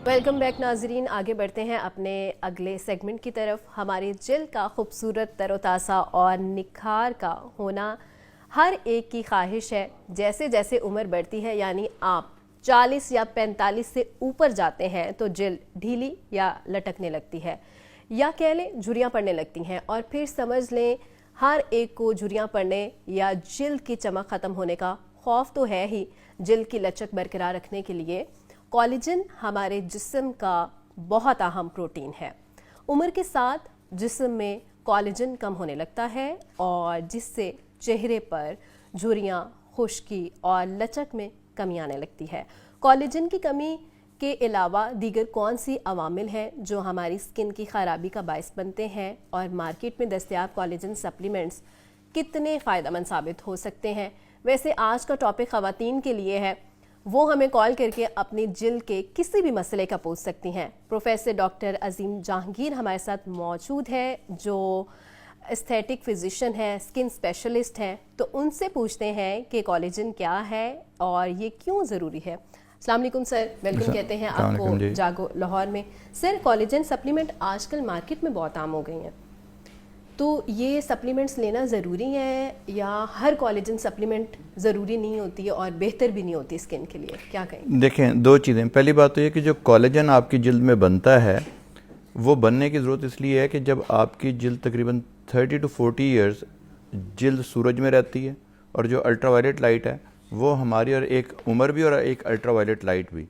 Welcome back नाजरीन। आगे बढ़ते हैं अपने अगले सेगमेंट की तरफ। हमारी जिल्द का खूबसूरत तरोताज़ा और निखार का होना हर एक की ख्वाहिश है। जैसे जैसे उम्र बढ़ती है, यानी आप 40 या 45 से ऊपर जाते हैं, तो जिल्द ढीली या लटकने लगती है, या कह लें झुर्रियाँ पड़ने लगती हैं। और फिर समझ लें हर एक को झुर्रियाँ पड़ने या जिल्द की चमक ख़त्म होने का खौफ तो है ही। जिल्द की लचक बरकरार रखने के लिए कोलेजन हमारे जिस्म का बहुत अहम प्रोटीन है। उम्र के साथ जिस्म में कोलेजन कम होने लगता है और जिससे चेहरे पर झुर्रियाँ, खुश्की और लचक में कमी आने लगती है। कोलेजन की कमी के अलावा दीगर कौन सी अवामिल हैं जो हमारी स्किन की ख़राबी का बायस बनते हैं, और मार्केट में दस्तयाब कोलेजन सप्लीमेंट्स कितने फ़ायदेमंद साबित हो सकते हैं। वैसे आज का टॉपिक ख़वातीन के लिए है। वो हमें कॉल करके अपनी जिल्द के किसी भी मसले का पूछ सकती हैं। प्रोफेसर डॉक्टर अजीम जहांगीर हमारे साथ मौजूद है, जो एस्थेटिक फिजिशियन है, स्किन स्पेशलिस्ट हैं। तो उनसे पूछते हैं कि कोलेजन क्या है और ये क्यों ज़रूरी है। अस्सलाम वालेकुम सर, वेलकम कहते हैं आपको जागो लाहौर में। सर, कोलेजन सप्लीमेंट आजकल मार्केट में बहुत आम हो गई हैं, तो ये सप्लीमेंट्स लेना ज़रूरी है या हर कोलेजन सप्लीमेंट ज़रूरी नहीं होती है और बेहतर भी नहीं होती स्किन के लिए, क्या कहें? देखें, दो चीज़ें। पहली बात तो ये कि जो कोलेजन आपकी जिल्द में बनता है वो बनने की ज़रूरत इसलिए है कि जब आपकी जिल्द तकरीबन 30 to 40 ईयर्स जिल्द सूरज में रहती है, और जो अल्ट्रावायलेट लाइट है वो हमारी, और एक उम्र भी और एक अल्ट्रावायलेट लाइट भी,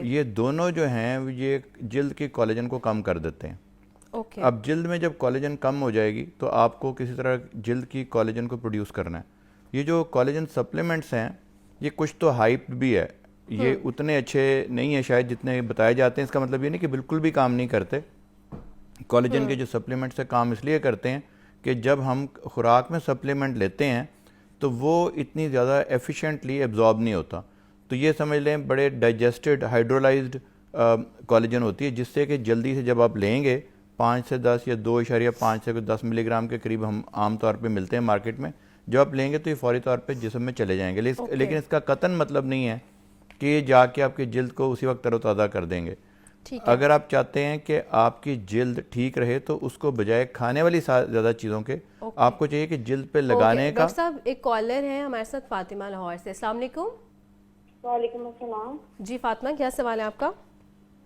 ये दोनों जो हैं ये जिल्द की कोलेजन को कम कर देते हैं। अब जिल्द में जब कोलेजन कम हो जाएगी तो आपको किसी तरह जिल्द की कोलेजन को प्रोड्यूस करना है। ये जो कोलेजन सप्लीमेंट्स हैं ये कुछ तो हाइप भी है, ये उतने अच्छे नहीं है शायद जितने बताए जाते हैं। इसका मतलब ये नहीं कि बिल्कुल भी काम नहीं करते। कोलेजन के जो सप्लीमेंट्स है काम इसलिए करते हैं कि जब हम खुराक में सप्लीमेंट लेते हैं तो वो इतनी ज़्यादा एफिशिएंटली एब्जॉर्ब नहीं होता। तो ये समझ लें बड़े डाइजेस्टेड हाइड्रोलाइज्ड कोलेजन होती है, जिससे कि जल्दी से जब आप लेंगे 5 से 10 या 2.5 से 10 मिलीग्राम के करीब हम आम तौर पे मिलते हैं मार्केट में। जब आप लेंगे तो ये फौरी तौर पे जिस्म में चले जाएंगे। लेकिन इसका कतन मतलब नहीं है कि ये जाके आपकी जिल्द को उसी वक्त तरोताज़ा कर देंगे। अगर आप चाहते हैं कि आपकी जिल्द ठीक रहे तो उसको बजाय खाने वाली ज़्यादा चीज़ों के आपको चाहिए कि जिल्द पे लगाने का। डॉक्टर साहब, एक कॉलर है हमारे साथ, फातिमा लाहौर से। अस्सलाम वालेकुम। वालेकुम अस्सलाम। जी फातिमा, क्या सवाल है आपका?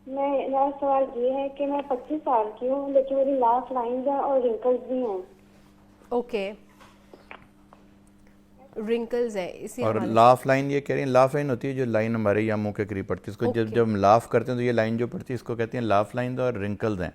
मेरा सवाल ये है कि मैं 25 साल की हूँ, लेकिन मेरी लास्ट लाइन्स हैं और रिंकल्स भी हैं। ओके, रिंकल्स है इसी। और लाफ लाइन ये कह रही है, लाफ लाइन होती है जो लाइन हमारे यहाँ मुंह के करीब पड़ती है, इसको जब हम लाफ करते हैं तो ये लाइन जो पड़ती है इसको कहते हैं लाफ लाइन, और रिंकल्स हैं।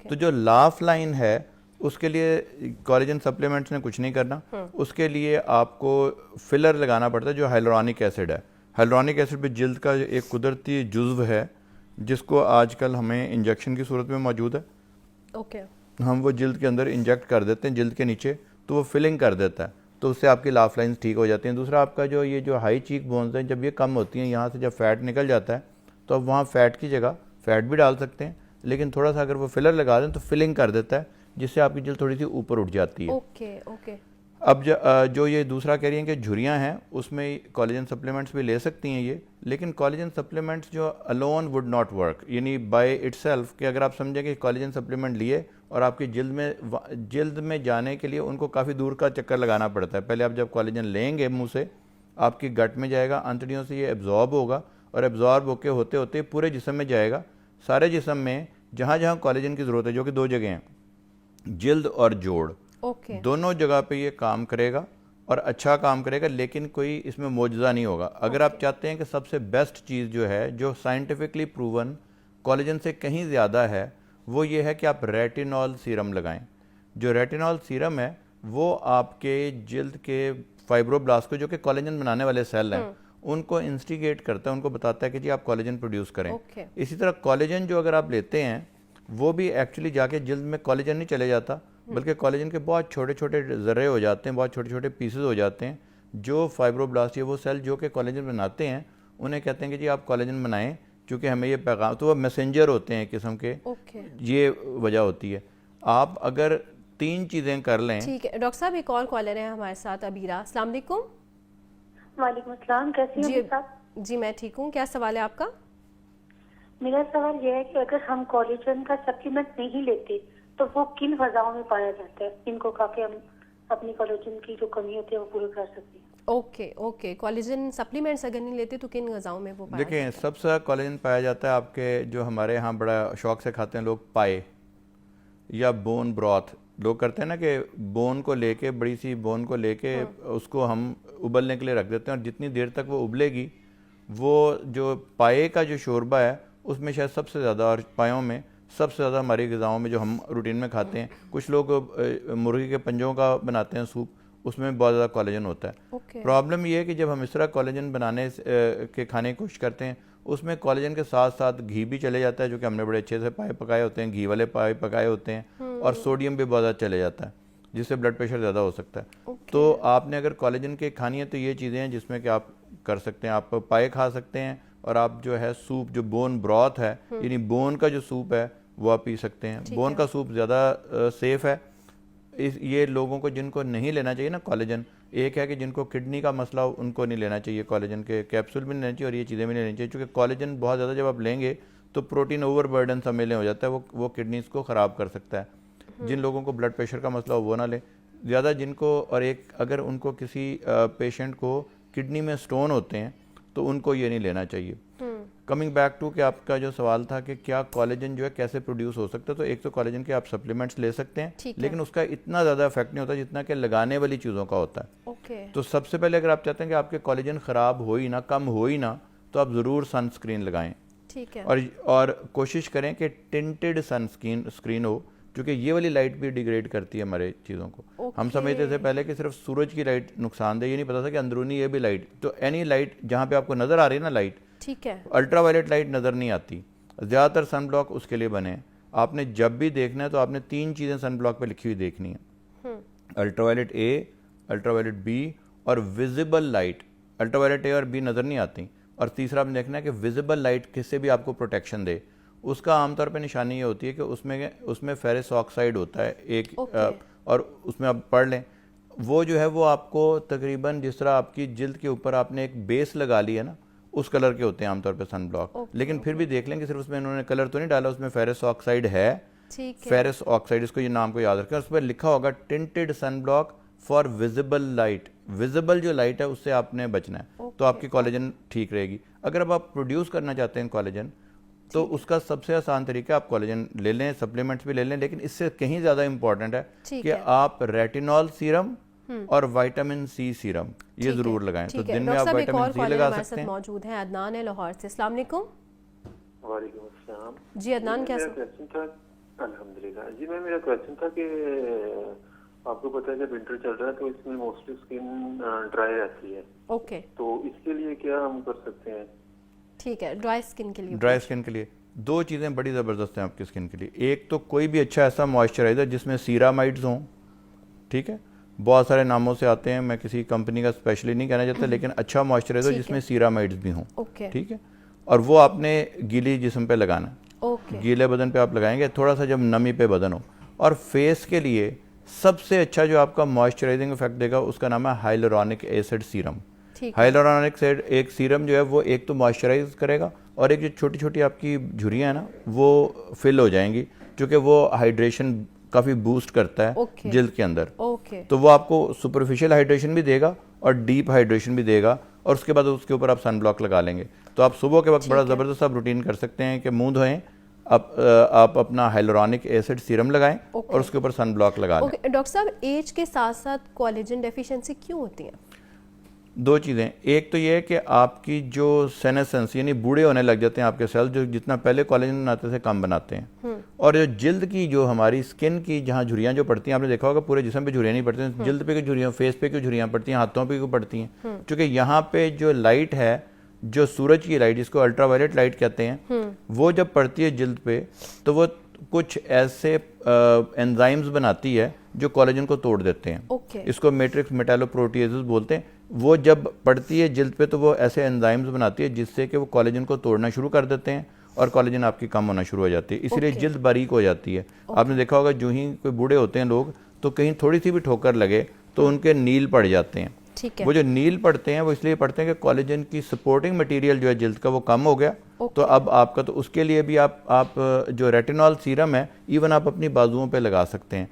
तो जो लाफ लाइन है उसके लिए कोलेजन सप्लीमेंट्स ने कुछ नहीं करना। उसके लिए आपको फिलर लगाना पड़ता है जो हाइलोरॉनिक एसिड है। हाइलोरॉनिक एसिड भी जिल्द का एक कुदरती जुज्व है जिसको आजकल हमें इंजेक्शन की सूरत में मौजूद है। हम वो जिल्द के अंदर इंजेक्ट कर देते हैं जिल्द के नीचे, तो वो फिलिंग कर देता है, तो उससे आपकी लाफ लाइन्स ठीक हो जाती हैं। दूसरा, आपका जो ये जो हाई चीक बोन्स हैं जब ये कम होती हैं, यहाँ से जब फैट निकल जाता है तो अब वहाँ फैट की जगह फैट भी डाल सकते हैं, लेकिन थोड़ा सा अगर वो फिलर लगा दें तो फिलिंग कर देता है, जिससे आपकी जिल्द थोड़ी सी ऊपर उठ जाती है। अब जो ये दूसरा कह रही हैं कि झुर्रियाँ हैं, उसमें कोलेजन सप्लीमेंट्स भी ले सकती हैं ये, लेकिन कोलेजन सप्लीमेंट्स जो अलोन वुड नॉट वर्क, यानी बाय इटसेल्फ, कि अगर आप समझें कि कोलेजन सप्लीमेंट लिए और आपकी जिल्द में जाने के लिए उनको काफ़ी दूर का चक्कर लगाना पड़ता है। पहले आप जब कोलेजन लेंगे मुंह से, आपकी गट में जाएगा, अंतड़ियों से ये एब्जॉर्ब होगा, और एब्जॉर्ब होके होते होते पूरे जिस्म में जाएगा। सारे जिस्म में जहाँ जहाँ कोलेजन की ज़रूरत है, जो कि दो जगह हैं, जिल्द और जोड़, दोनों जगह पे ये काम करेगा और अच्छा काम करेगा, लेकिन कोई इसमें मौजूदा नहीं होगा। अगर आप चाहते हैं कि सबसे बेस्ट चीज़ जो है, जो साइंटिफिकली प्रूवन कोलेजन से कहीं ज़्यादा है, वो ये है कि आप रेटिनॉल सीरम लगाएं। जो रेटिनॉल सीरम है वो आपके जिल्द के फाइब्रोब्लास्ट को, जो कि कोलेजन बनाने वाले सेल हैं, उनको इंस्टिगेट करता है, उनको बताता है कि जी आप कोलेजन प्रोड्यूस करें। इसी तरह कोलेजन जो अगर आप लेते हैं वो भी एक्चुअली जाके जिल्द में कोलेजन नहीं चले जाता, बल्कि कोलेजन के बहुत छोटे छोटे ज़र्रे हो जाते हैं, बहुत छोटे छोटे पीसेस हो जाते हैं। जो फाइब्रोब्लास्ट, ये वो सेल जो कि कोलेजन बनाते हैं, उन्हें कहते हैं कि जी आप कोलेजन बनाएं, क्योंकि हमें ये पैगाम, तो वो मैसेंजर होते हैं किस्म के। ये वजह होती है। आप अगर 3 चीज़ें कर लें। ठीक है डॉक्टर साहब, एक और कॉलर है हमारे साथ, अबीरा। अस्सलाम वालेकुम। वालेकुम अस्सलाम, कैसी हैं आप? जी मैं ठीक हूँ, क्या सवाल है आपका? मेरा सवाल यह है कि अगर हम कोलेजन का सप्लीमेंट नहीं लेते तो वो किन वजहों में पाया जाता है, इनको खा के हम अपनी कोलेजन की जो कमी होती है वो पूरी कर सकते हैं? ओके, कोलेजन सप्लीमेंट्स अगर नहीं लेते तो किन गज़ाओं में वो पाया देखिए, जाता है? सबसे ज़्यादा कोलेजन पाया जाता है आपके जो हमारे यहाँ बड़ा शौक से खाते हैं लोग, पाए या बोन ब्रॉथ। लोग करते हैं ना कि बोन को लेके, बड़ी सी बोन को लेके उसको हम उबलने के लिए रख देते हैं, और जितनी देर तक वो उबलेगी वो जो पाए का जो शोरबा है उसमें शायद सबसे ज़्यादा, और पायों में सबसे ज़्यादा हमारी ग़िज़ाओं में जो हम रूटीन में खाते हैं, कुछ लोग मुर्गी के पंजों का बनाते हैं सूप, उसमें बहुत ज़्यादा कोलेजन होता है। प्रॉब्लम ये है कि जब हम इस तरह कोलेजन बनाने के खाने की कोशिश करते हैं, उसमें कोलेजन के साथ साथ घी भी चले जाता है, जो कि हमने बड़े अच्छे से पाए पकाए होते हैं, घी वाले पाए पकाए होते हैं, और सोडियम भी बहुत ज़्यादा चले जाता है, जिससे ब्लड प्रेशर ज़्यादा हो सकता है। तो आपने अगर कोलेजन के खानी है तो ये चीज़ें हैं जिसमें कि आप कर सकते हैं। आप पाए खा सकते हैं, और आप जो है सूप, जो बोन ब्रॉथ है, यानी बोन का जो सूप है वो आप पी सकते हैं। बोन का सूप ज़्यादा सेफ़ है। ये लोगों को जिनको नहीं लेना चाहिए ना कोलेजन, एक है कि जिनको किडनी का मसला हो उनको नहीं लेना चाहिए, कोलेजन के कैप्सूल भी नहीं लेना चाहिए और ये चीज़ें भी नहीं लेनी चाहिए, क्योंकि कोलेजन बहुत ज़्यादा जब आप लेंगे तो प्रोटीन ओवरबर्डन सम्मेलन हो जाता है, वो किडनीज को ख़राब कर सकता है। जिन लोगों को ब्लड प्रेशर का मसला हो वो ना लें ज़्यादा, जिनको, और एक अगर उनको किसी पेशेंट को किडनी में स्टोन होते हैं तो उनको ये नहीं लेना चाहिए। कमिंग बैक टू कि आपका जो सवाल था कि क्या कोलेजन जो है कैसे प्रोड्यूस हो सकता है, तो एक तो कोलेजन के आप सप्लीमेंट्स ले सकते हैं, लेकिन उसका इतना ज़्यादा इफेक्ट नहीं होता जितना कि लगाने वाली चीज़ों का होता है। तो सबसे पहले अगर आप चाहते हैं कि आपके कोलेजन ख़राब हो ही ना, कम हो ही ना, तो आप ज़रूर सनस्क्रीन लगाएं। ठीक है। और कोशिश करें कि टिंटेड सनस्क्रीन हो, क्योंकि ये वाली लाइट भी डिग्रेड करती है हमारे चीज़ों को। हम समझते थे पहले कि सिर्फ सूरज की लाइट नुकसानदेह, ये नहीं पता था कि अंदरूनी ये भी लाइट, तो एनी लाइट जहाँ पे आपको नज़र आ रही है ना लाइट, ठीक है, अल्ट्रावायलेट लाइट नज़र नहीं आती। ज़्यादातर सन ब्लॉक उसके लिए बने हैं। आपने जब भी देखना है तो आपने 3 चीज़ें सन ब्लॉक पे लिखी हुई देखनी है, अल्ट्रावायलेट ए, अल्ट्रावायलेट बी और विजिबल लाइट। अल्ट्रावायलेट ए और बी नज़र नहीं आती। और तीसरा आपने देखना है कि विजिबल लाइट किससे भी आपको प्रोटेक्शन दे। उसका आमतौर पे निशानी ये होती है कि उसमें फेरस ऑक्साइड होता है एक, और उसमें आप पढ़ लें, वो जो है वो आपको तकरीबन जिस तरह आपकी जिल्द के ऊपर आपने एक बेस लगा ली है ना, उस कलर के होते हैं आमतौर पे सन ब्लॉक। लेकिन फिर भी देख लें कि सिर्फ उसमें इन्होंने कलर तो नहीं डाला, उसमें फेरस ऑक्साइड है। फेरस ऑक्साइड, इसको ये नाम को याद रखें। उस पर लिखा होगा tinted sun block for visible light. Visible जो लाइट है उससे आपने बचना है, तो आपकी कोलेजन ठीक रहेगी। अगर अब आप प्रोड्यूस करना चाहते हैं कोलेजन, तो उसका सबसे आसान तरीका आप कोलेजन ले लें, सप्लीमेंट्स भी ले लें, लेकिन इससे कहीं ज़्यादा इंपॉर्टेंट है कि आप रेटिनॉल सीरम और विटामिन सी सीरम ये जरूर लगाएं। तो दिन में आप विटामिन सी लगा सकते हैं। मौजूद हैं अदनान है लाहौर से। अस्सलाम वालेकुम। वालेकुम अस्सलाम जी। अदनान कैसे? क्वेश्चन था, अल्हम्दुलिल्लाह जी। मेरा क्वेश्चन था कि आपको पता है जब विंटर चल रहा है तो इसमें मोस्टली स्किन ड्राई रहती है। ओके, तो इसके लिए क्या हम कर सकते हैं? ठीक है, ड्राई स्किन के लिए। ड्राई स्किन के लिए 2 चीज़ें बड़ी ज़बरदस्त हैं आपकी स्किन के लिए। एक तो कोई भी अच्छा ऐसा मॉइस्चराइज़र जिसमें सीरामाइड्स हों, ठीक है, बहुत सारे नामों से आते हैं, मैं किसी कंपनी का स्पेशली नहीं कहना चाहता, लेकिन अच्छा मॉइस्चराइज़र जिसमें सीरामाइड्स भी हों, ठीक है, और वो आपने गीली जिस्म पे लगाना है। गीले बदन पे आप लगाएंगे, थोड़ा सा जब नमी पे बदन हो। और फेस के लिए सबसे अच्छा जो आपका मॉइस्चराइजिंग इफेक्ट देगा उसका नाम है hyaluronic acid serum. Hyaluronic acid एक सीरम जो है वो एक तो मॉइस्चराइज करेगा, और एक जो छोटी छोटी आपकी झुर्रियाँ हैं ना वो फिल हो जाएंगी, क्योंकि वो हाइड्रेशन काफ़ी बूस्ट करता है जिल्द के अंदर। तो वो आपको सुपरफिशियल हाइड्रेशन भी देगा और डीप हाइड्रेशन भी देगा, और उसके बाद उसके ऊपर आप सन ब्लॉक लगा लेंगे। तो आप सुबह के वक्त बड़ा ज़बरदस्त आप रूटीन कर सकते हैं कि मुंह धोएं, आप अपना हाइलुरोनिक एसिड सीरम लगाएं और उसके ऊपर सन ब्लॉक लगा लें। डॉक्टर साहब, एज के साथ साथ कोलेजन डेफिशिएंसी क्यों होती है? 2 चीज़ें। एक तो ये है कि आपकी जो सेनेसेंस यानी बूढ़े होने लग जाते हैं आपके सेल्स, जो जितना पहले कोलेजन बनाते थे कम बनाते हैं। और जो जिल्द की जो हमारी स्किन की जहाँ झुर्रियाँ जो पड़ती हैं, आपने देखा होगा पूरे जिस्म पे झुर्रियाँ नहीं पड़ती हैं, जिल्द पे क्यों झुर्रियाँ, फेस पे क्यों झुर्रियाँ पड़ती हैं, हाथों पे क्यों पड़ती हैं? क्योंकि यहाँ पे जो लाइट है, जो सूरज की लाइट जिसको अल्ट्रावायलेट लाइट कहते हैं, वो जब पड़ती है जिल्द पे तो वो कुछ ऐसे एंजाइम्स बनाती है जो कोलेजन को तोड़ देते हैं। इसको मैट्रिक्स मेटालोप्रोटीएजेस बोलते हैं। वो जब पड़ती है जिल्द पे तो वो ऐसे एंजाइम्स बनाती है जिससे कि वो कोलेजन को तोड़ना शुरू कर देते हैं और कोलेजन आपकी कम होना शुरू हो जाती है, इसलिए जिल्द बारीक हो जाती है। आपने देखा होगा जो ही कोई बूढ़े होते हैं लोग, तो कहीं थोड़ी सी भी ठोकर लगे तो उनके नील पड़ जाते हैं। वो जो नील पड़ते हैं वो इसलिए पड़ते हैं कि कोलेजन की सपोर्टिंग मटेरियल जो है जिल्द का वो कम हो गया, तो अब आपका तो उसके लिए भी आप जो रेटिनॉल सीरम है इवन आप अपनी बाजुओं पे लगा सकते हैं।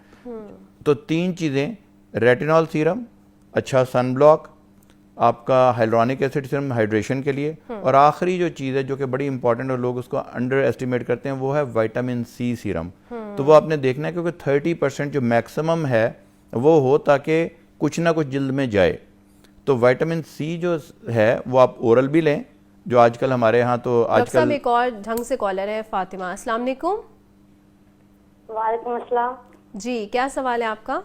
तो 3 चीज़ें, रेटिनॉल सीरम, अच्छा सन ब्लॉक, आपका हाइलुरोनिक एसिड सीरम हाइड्रेशन के लिए, और आखिरी जो चीज़ है जो कि बड़ी इंपॉर्टेंट और लोग उसको अंडर एस्टिमेट करते हैं वो है विटामिन सी सीरम। तो वो आपने देखना है क्योंकि 30% जो मैक्सिमम है वो हो ताकि कुछ ना कुछ जल्द में जाए। तो विटामिन सी जो है वो आप ओरल भी लें, जो आजकल हमारे यहाँ तो डॉक्टर साहब आजकल एक और ढंग से कॉलर है फातिमा। अस्सलाम वालेकुम। वालेकुम अस्सलाम। जी, क्या सवाल है आपका?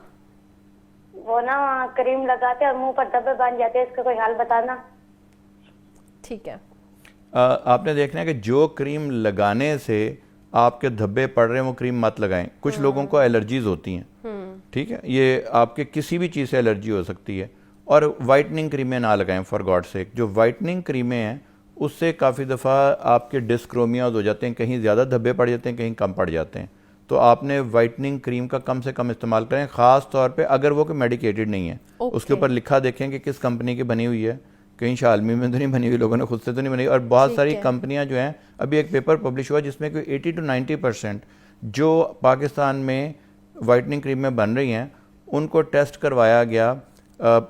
वो ना क्रीम लगाते और मुंह पर धब्बे बन जाते हैं, इसका कोई हाल बताना। ठीक है। आपने देखना है कि जो क्रीम लगाने से आपके धब्बे पड़ रहे हैं वो क्रीम मत लगाएं। कुछ लोगों को एलर्जीज होती हैं, ठीक है, ये आपके किसी भी चीज़ से एलर्जी हो सकती है। और वाइटनिंग क्रीमें ना लगाएं फॉर गॉड सेक। जो वाइटनिंग क्रीमें हैं उससे काफ़ी दफ़ा आपके डिस्क्रोमियाज हो जाते हैं, कहीं ज़्यादा धब्बे पड़ जाते हैं, कहीं कम पड़ जाते हैं। तो आपने वाइटनिंग क्रीम का कम से कम इस्तेमाल करें, ख़ास तौर पे अगर वो कोई मेडिकेटेड नहीं है। उसके ऊपर लिखा देखें कि किस कंपनी की बनी हुई है, कहीं शालमी में तो नहीं बनी हुई, लोगों ने खुद से तो नहीं बनी। और बहुत सारी कंपनियां जो हैं, अभी एक पेपर पब्लिश हुआ जिसमें कोई 80 to 90% जो पाकिस्तान में वाइटनिंग क्रीम में बन रही हैं उनको टेस्ट करवाया गया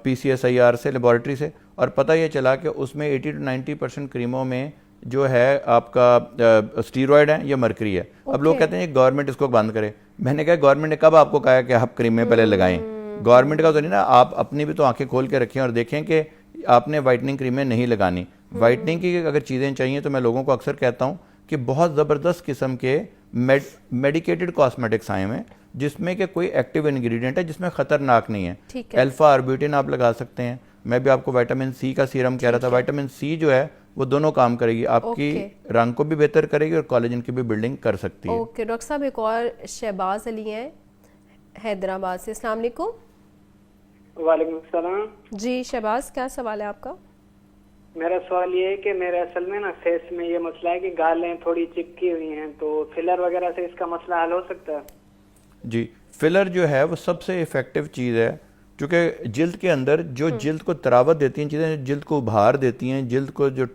PCSIR से, लेबॉरेटरी से, और पता ये चला कि उसमें 80 to 90% क्रीमों में जो है आपका स्टीरॉयड है या मरकरी है। अब लोग कहते हैं गवर्नमेंट इसको बंद करे। मैंने कहा गवर्नमेंट ने कब आपको कहा कि आप क्रीमें पहले लगाएं? गवर्नमेंट का तो नहीं ना, आप अपनी भी तो आंखें खोल के रखें और देखें कि आपने वाइटनिंग क्रीमें नहीं लगानी। वाइटनिंग की अगर चीज़ें चाहिए तो मैं लोगों को अक्सर कहता हूँ कि बहुत ज़बरदस्त किस्म के मेडिकेटेड कॉस्मेटिक्स आए हैं जिसमें कि कोई एक्टिव इंग्रेडिएंट है जिसमें खतरनाक नहीं है। अल्फा आर्ब्यूटिन आप लगा सकते हैं। मैं भी आपको विटामिन सी का सीरम कह रहा था। विटामिन सी जो है वो दोनों काम करेगी, आपकी रंग को भी बेहतर करेगी और कोलेजन की भी बिल्डिंग कर सकती है। ओके डॉक्टर साहब, एक और शहबाज अली हैं हैदराबाद से। अस्सलाम वालेकुम। वालेकुम सलाम। जी शहबाज, क्या सवाल है आपका? मेरा सवाल ये है कि मेरे असल में ना फेस में ये मसला है कि गालें थोड़ी चिपकी हुई हैं, तो फिलर वगैरह से इसका मसला हल हो सकता है? जी, फिलर जो है वो सबसे इफेक्टिव चीज़ है क्योंकि जिल्द के अंदर जो जिल्द को तरावत देती हैं चीज़ें, जिल्द को उभार देती हैं, जिल्द को जो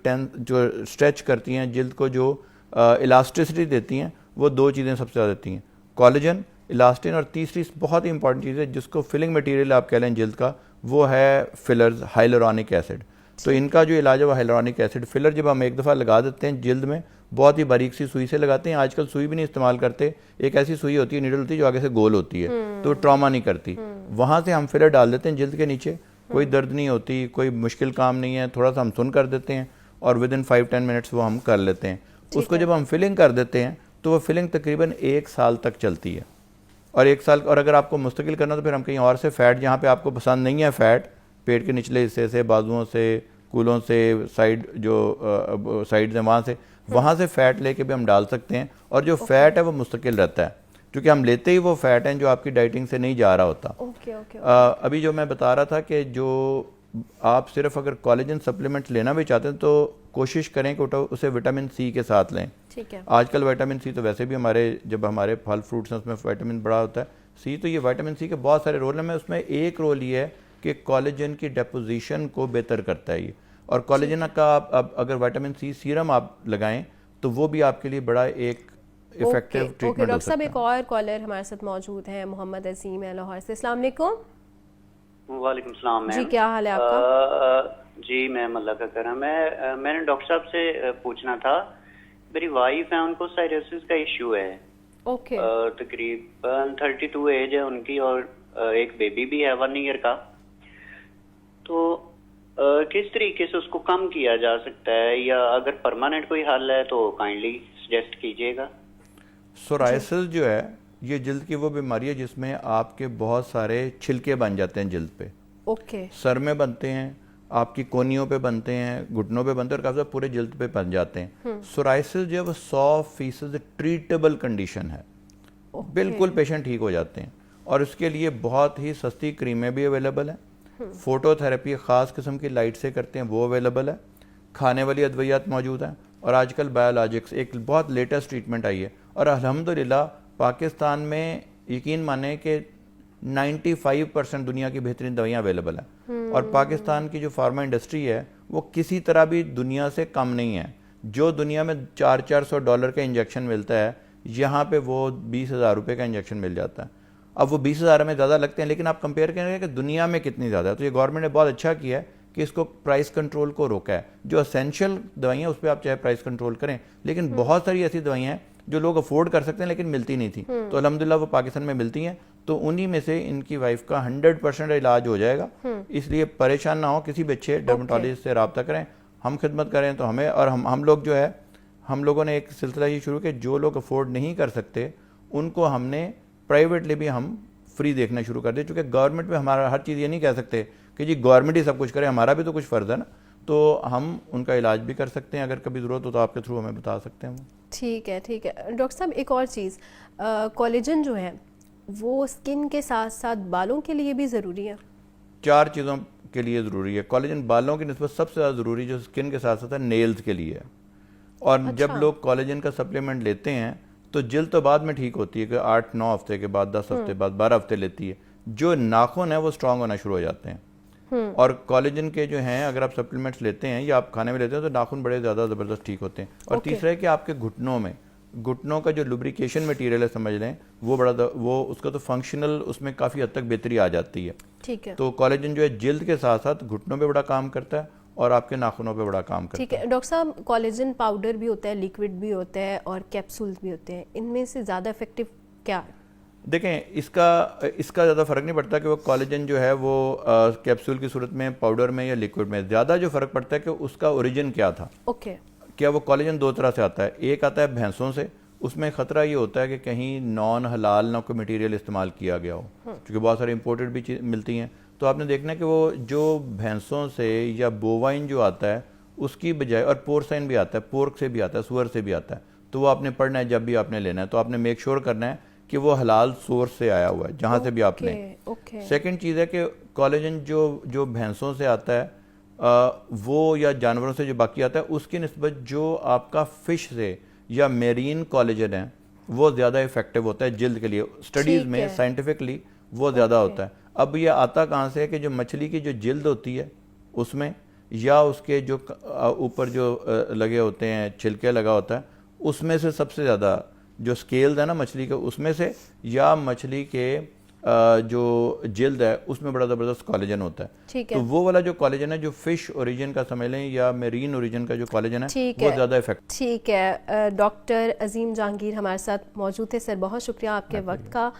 स्ट्रेच करती हैं, जिल्द को जो इलास्टिसिटी देती हैं, वो 2 चीज़ें सबसे ज़्यादा देती हैं, कोलेजन, इलास्टिन, और तीसरी बहुत ही इंपॉर्टेंट चीज़ है जिसको फिलिंग मटेरियल आप कह लें जिल्द का, वो है फिलर्स, हाइलुरोनिक एसिड। तो इनका जो इलाज है वो हाइलुरोनिक एसिड। फिलर जब हम एक दफ़ा लगा देते हैं जिल्द में, बहुत ही बारीक सी सुई से लगाते हैं। आजकल सुई भी नहीं इस्तेमाल करते, एक ऐसी सुई होती है, नीडल होती है जो आगे से गोल होती है, तो ट्रॉमा नहीं करती। वहाँ से हम फिलर डाल देते हैं जिल्द के नीचे, कोई दर्द नहीं होती, कोई मुश्किल काम नहीं है, थोड़ा सा हम सुन कर देते हैं और विदिन 5-10 मिनट्स वो हम कर लेते हैं। उसको जब हम फिलिंग कर देते हैं तो वो फिलिंग तकरीबन 1 साल तक चलती है। और 1 साल, और अगर आपको मुस्तकिल करना तो फिर हम कहीं और से फ़ैट, जहाँ पे आपको पसंद नहीं है फ़ैट, पेट के निचले हिस्से से, बाजुओं से, कूलों से, साइड जो साइड से वहाँ से फ़ैट लेके भी हम डाल सकते हैं। और जो फ़ैट है वो मुस्तकिल रहता है क्योंकि हम लेते ही वो फ़ैट हैं जो आपकी डाइटिंग से नहीं जा रहा होता। अभी जो मैं बता रहा था कि जो आप सिर्फ अगर कोलेजन सप्लीमेंट्स लेना भी चाहते हैं तो कोशिश करें कि उसे विटामिन सी के साथ लें। ठीक है। आजकल विटामिन सी तो वैसे भी हमारे, जब हमारे फल फ्रूट्स हैं उसमें विटामिन बड़ा होता है सी, तो ये विटामिन सी के बहुत सारे रोल हैं। मैं उसमें एक रोल ये है कि कोलेजन की डेपोजिशन को बेहतर करता है ये, और कोलेजन का आप अगर विटामिन सी सीरम आप लगाएं तो वो भी आपके लिए बड़ा एक इफेक्टिव ट्रीटमेंट हो सकता है। डॉक्टर साहब, एक और कॉलर हमारे साथ मौजूद हैं, मोहम्मद अजीम है लाहौर से। अस्सलाम वालेकुम। वालेकुम सलाम मैम। जी, क्या हाल है आपका? जी मैं अल्लाह का करम है। मैंने डॉक्टर साहब से पूछना था, मेरी वाइफ है, उनको साइरोसिस का इशू है। ओके। तकरीबन 32 एज है उनकी और एक बेबी भी है 1 ईयर का। तो किस तरीके से उसको कम किया जा सकता है, या अगर परमानेंट कोई हल है तो काइंडली सजेस्ट कीजिएगा। सोराइसिस जो है ये जिल्द की वो बीमारी है जिसमें आपके बहुत सारे छिलके बन जाते हैं जिल्द पे। ओके। सर में बनते हैं, आपकी कोनियों पे बनते हैं, घुटनों पे बनते हैं, और काफी पूरे जिल्द पे बन जाते हैं। सोराइसिस जो है वो 100% ट्रीटेबल कंडीशन है। बिल्कुल पेशेंट ठीक हो जाते हैं, और उसके लिए बहुत ही सस्ती क्रीमें भी अवेलेबल हैं। फोटोथेरेपी ख़ास किस्म की लाइट से करते हैं वो अवेलेबल है। खाने वाली अद्वियात मौजूद हैं, और आजकल बायोलॉजिक्स एक बहुत लेटेस्ट ट्रीटमेंट आई है। और अल्हम्दुलिल्लाह पाकिस्तान में यकीन माने कि 95% दुनिया की बेहतरीन दवाइयाँ अवेलेबल हैं। और पाकिस्तान की जो फार्मा इंडस्ट्री है वो किसी तरह भी दुनिया से कम नहीं है। जो दुनिया में $400 का इंजेक्शन मिलता है, यहाँ पे वो 20,000 रुपये का इंजेक्शन मिल जाता है। अब वो 20,000 में ज़्यादा लगते हैं, लेकिन आप कंपेयर करेंगे कि दुनिया में कितनी ज़्यादा है। तो ये गवर्नमेंट ने बहुत अच्छा किया है कि इसको प्राइस कंट्रोल को रोका है। जो असेंशियल दवाइयाँ उस पर आप चाहे प्राइस कंट्रोल करें, लेकिन बहुत सारी ऐसी दवाइयाँ हैं जो लोग अफोर्ड कर सकते हैं लेकिन मिलती नहीं थी, तो अल्हम्दुलिल्लाह वो पाकिस्तान में मिलती हैं। तो उन्हीं में से इनकी वाइफ का 100% इलाज हो जाएगा। इसलिए परेशान ना हो, किसी भी अच्छे डर्मेटोलॉजिस्ट से रब्ता करें। हम खिदमत करें तो हमें, और हम लोग जो है, हम लोगों ने एक सिलसिला ये शुरू किया, जो लोग अफोर्ड नहीं कर सकते उनको हमने प्राइवेटली भी हम फ्री देखना शुरू कर दिया। चूँकि गवर्नमेंट में हमारा हर चीज़ ये नहीं कह सकते कि जी गवर्नमेंट ही सब कुछ करे, हमारा भी तो कुछ फ़र्ज़ है ना। तो हम उनका इलाज भी कर सकते हैं, अगर कभी ज़रूरत हो तो आपके थ्रू हमें बता सकते हैं। ठीक है, ठीक है। डॉक्टर साहब, एक और चीज़, कोलेजन जो है वो स्किन के साथ साथ बालों के लिए भी ज़रूरी है? 4 चीज़ों के लिए ज़रूरी है कोलेजन। बालों की निस्बत सबसे ज़्यादा ज़रूरी जो स्किन के साथ साथ है, नेल्स के लिए है। और अच्छा। जब लोग कोलेजन का सप्लीमेंट लेते हैं तो जिल्द तो बाद में ठीक होती है कि 8-9 हफ्ते के बाद, 10 हफ्ते बाद, 12 हफ्ते लेती है। जो नाखून है वो स्ट्रांग होना शुरू हो जाते हैं। और कोलेजन के जो हैं, अगर आप सप्लीमेंट्स लेते हैं या आप खाने में लेते हैं तो नाखून बड़े ज़्यादा ज़बरदस्त ठीक होते हैं। और तीसरा है कि आपके घुटनों का जो लुब्रिकेशन मटीरियल है, समझ लें, वो वो उसका तो फंक्शनल, उसमें काफ़ी हद तक बेहतरी आ जाती है। ठीक है। तो कोलेजन जो है जिल्द के साथ साथ घुटनों पे बड़ा काम करता है और आपके नाखूनों पे बड़ा काम करता है। ठीक है डॉक्टर साहब, कोलेजन पाउडर भी होता है, लिक्विड भी होता है और कैप्सूल्स भी होते हैं, इनमें से ज़्यादा इफेक्टिव क्या है? देखें, इसका ज़्यादा फ़र्क नहीं पड़ता कि वो कोलेजन जो है वो कैप्सूल की सूरत में, पाउडर में या लिक्विड में। ज़्यादा जो फ़र्क पड़ता है कि उसका ओरिजिन क्या था। ओके। क्या वो कोलेजन 2 तरह से आता है। एक आता है भैंसों से, उसमें ख़तरा ये होता है कि कहीं नॉन हलाल ना कोई मटेरियल इस्तेमाल किया गया हो, क्योंकि बहुत सारी इंपोर्टेड भी चीज़ मिलती हैं। तो आपने देखना है कि वो जो भैंसों से या बोवाइन जो आता है उसकी बजाय, और पोर्साइन भी आता है, पोर्क से भी आता है, सुअर से भी आता है, तो वो आपने पढ़ना है जब भी आपने लेना है। तो आपने मेक श्योर करना है कि वो हलाल सोर्स से आया हुआ है, जहाँ से भी आपने। सेकंड चीज़ है कि कोलेजन जो भैंसों से आता है वो, या जानवरों से जो बाकी आता है, उसकी निस्बत जो आपका फ़िश से या मेरीन कोलेजन है वो ज़्यादा इफेक्टिव होता है जिल्द के लिए। स्टडीज़ में साइंटिफिकली वो ज़्यादा होता है। अब ये आता कहाँ से है कि जो मछली की जो जिल्द होती है उसमें, या उसके जो ऊपर जो लगे होते हैं, छिलके लगा होता है, उसमें से सबसे ज़्यादा जो स्केल्स है ना मछली के, उसमें से, या मछली के जो जिल्द है उसमें बड़ा ज़बरदस्त कोलेजन होता है। ठीक है। तो वो वाला जो कोलेजन है, जो फिश ओरिजिन का समझ लें या मेरीन ओरिजिन का जो कोलेजन है, वो ज़्यादा इफेक्ट। ठीक है। डॉक्टर अजीम जहांगीर हमारे साथ मौजूद थे। सर, बहुत शुक्रिया आपके वक्त का।